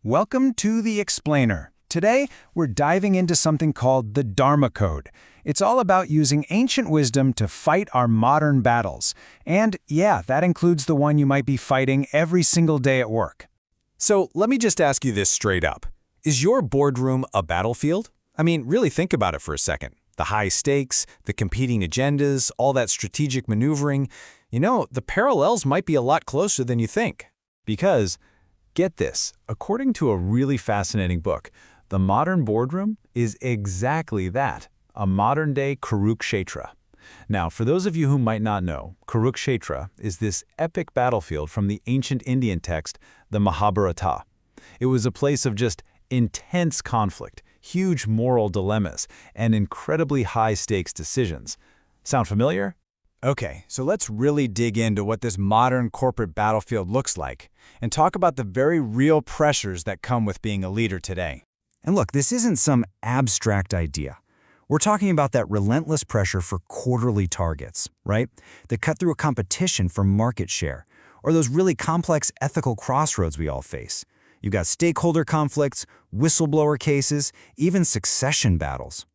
Welcome to The Explainer. Today, we're diving into something called the Dharma Code. It's all about using ancient wisdom to fight our modern battles. And yeah, that includes the one you might be fighting every single day at work. So let me just ask you this straight up. Is your boardroom a battlefield? I mean, really think about it for a second. The high stakes, the competing agendas, all that strategic maneuvering. The parallels might be a lot closer than you think. Because, get this, according to a really fascinating book, the modern boardroom is exactly that, a modern-day Kurukshetra. Now, for those of you who might not know, Kurukshetra is this epic battlefield from the ancient Indian text, the Mahabharata. It was a place of just intense conflict, huge moral dilemmas, and incredibly high-stakes decisions. Sound familiar? Okay, so let's really dig into what this modern corporate battlefield looks like and talk about the very real pressures that come with being a leader today. And look, this isn't some abstract idea. We're talking about that relentless pressure for quarterly targets, right? That cut through a competition for market share, or those really complex ethical crossroads we all face. You've got stakeholder conflicts, whistleblower cases, even succession battles.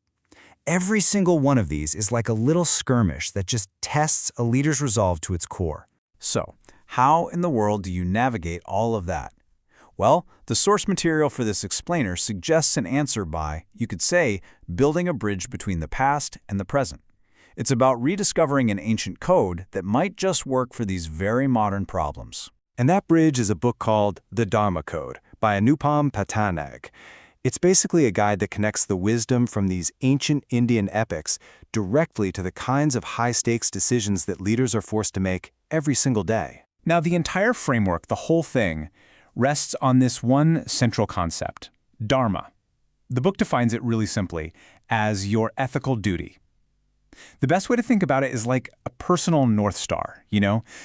Every single one of these is like a little skirmish that just tests a leader's resolve to its core. So, how in the world do you navigate all of that? Well, the source material for this explainer suggests an answer by, you could say, building a bridge between the past and the present. It's about rediscovering an ancient code that might just work for these very modern problems. And that bridge is a book called The Dharma Code by Anupam Patnaik. It's basically a guide that connects the wisdom from these ancient Indian epics directly to the kinds of high-stakes decisions that leaders are forced to make every single day. Now, the entire framework, the whole thing, rests on this one central concept, dharma. The book defines it really simply as your ethical duty. The best way to think about it is like a personal North Star,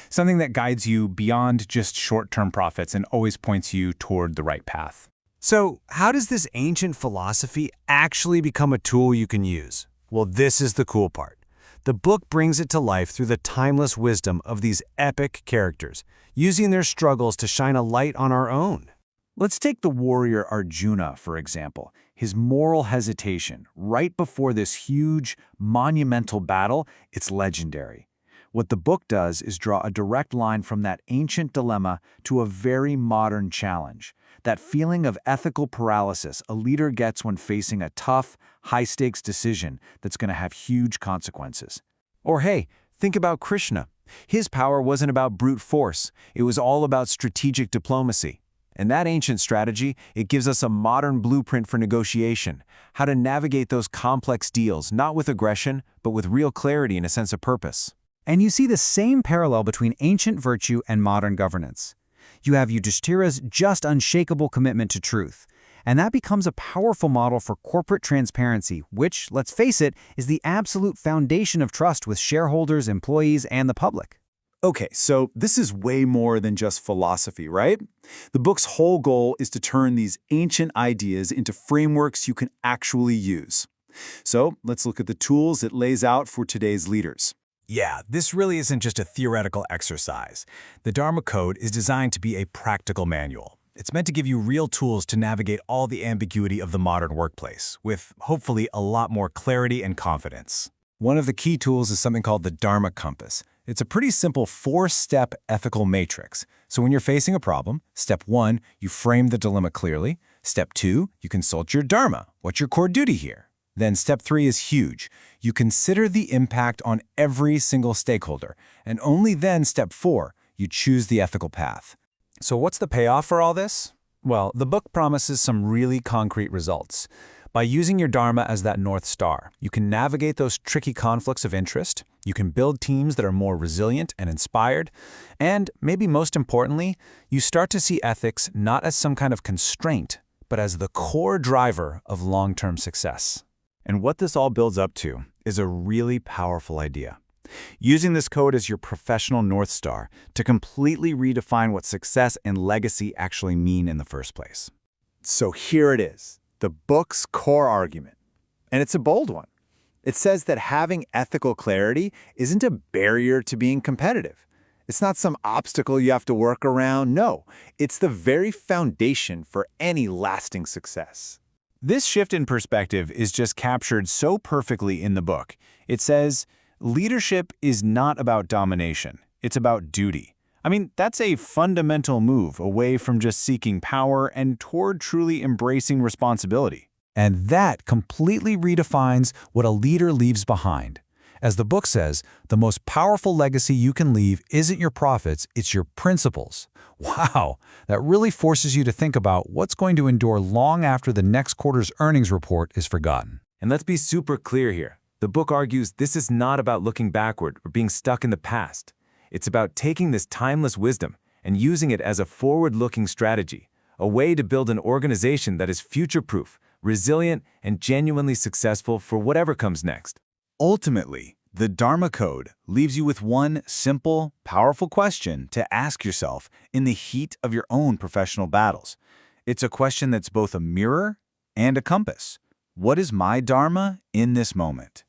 something that guides you beyond just short-term profits and always points you toward the right path. So, how does this ancient philosophy actually become a tool you can use? Well, this is the cool part. The book brings it to life through the timeless wisdom of these epic characters, using their struggles to shine a light on our own. Let's take the warrior Arjuna, for example. His moral hesitation right before this huge, monumental battle, it's legendary. What the book does is draw a direct line from that ancient dilemma to a very modern challenge. That feeling of ethical paralysis a leader gets when facing a tough, high-stakes decision that's going to have huge consequences. Or hey, think about Krishna. His power wasn't about brute force. It was all about strategic diplomacy. And that ancient strategy, it gives us a modern blueprint for negotiation, how to navigate those complex deals, not with aggression, but with real clarity and a sense of purpose. And you see the same parallel between ancient virtue and modern governance. You have Yudhishthira's just unshakable commitment to truth, and that becomes a powerful model for corporate transparency, which, let's face it, is the absolute foundation of trust with shareholders, employees, and the public. Okay, so this is way more than just philosophy, right? The book's whole goal is to turn these ancient ideas into frameworks you can actually use. So let's look at the tools it lays out for today's leaders. Yeah, this really isn't just a theoretical exercise. The Dharma Code is designed to be a practical manual. It's meant to give you real tools to navigate all the ambiguity of the modern workplace, with hopefully a lot more clarity and confidence. One of the key tools is something called the Dharma Compass. It's a pretty simple 4-step ethical matrix. So when you're facing a problem, step 1, you frame the dilemma clearly. Step 2, you consult your Dharma. What's your core duty here? Then step 3 is huge. You consider the impact on every single stakeholder. And only then, step 4, you choose the ethical path. So what's the payoff for all this? Well, the book promises some really concrete results. By using your Dharma as that North Star, you can navigate those tricky conflicts of interest, you can build teams that are more resilient and inspired, and maybe most importantly, you start to see ethics not as some kind of constraint, but as the core driver of long-term success. And what this all builds up to is a really powerful idea. Using this code as your professional North Star to completely redefine what success and legacy actually mean in the first place. So here it is, the book's core argument. And it's a bold one. It says that having ethical clarity isn't a barrier to being competitive. It's not some obstacle you have to work around. No, it's the very foundation for any lasting success. This shift in perspective is just captured so perfectly in the book. It says, leadership is not about domination. It's about duty. I mean, that's a fundamental move away from just seeking power and toward truly embracing responsibility. And that completely redefines what a leader leaves behind. As the book says, the most powerful legacy you can leave isn't your profits, it's your principles. Wow, that really forces you to think about what's going to endure long after the next quarter's earnings report is forgotten. And let's be super clear here. The book argues this is not about looking backward or being stuck in the past. It's about taking this timeless wisdom and using it as a forward-looking strategy, a way to build an organization that is future-proof, resilient, and genuinely successful for whatever comes next. Ultimately, the Dharma Code leaves you with one simple, powerful question to ask yourself in the heat of your own professional battles. It's a question that's both a mirror and a compass. What is my Dharma in this moment?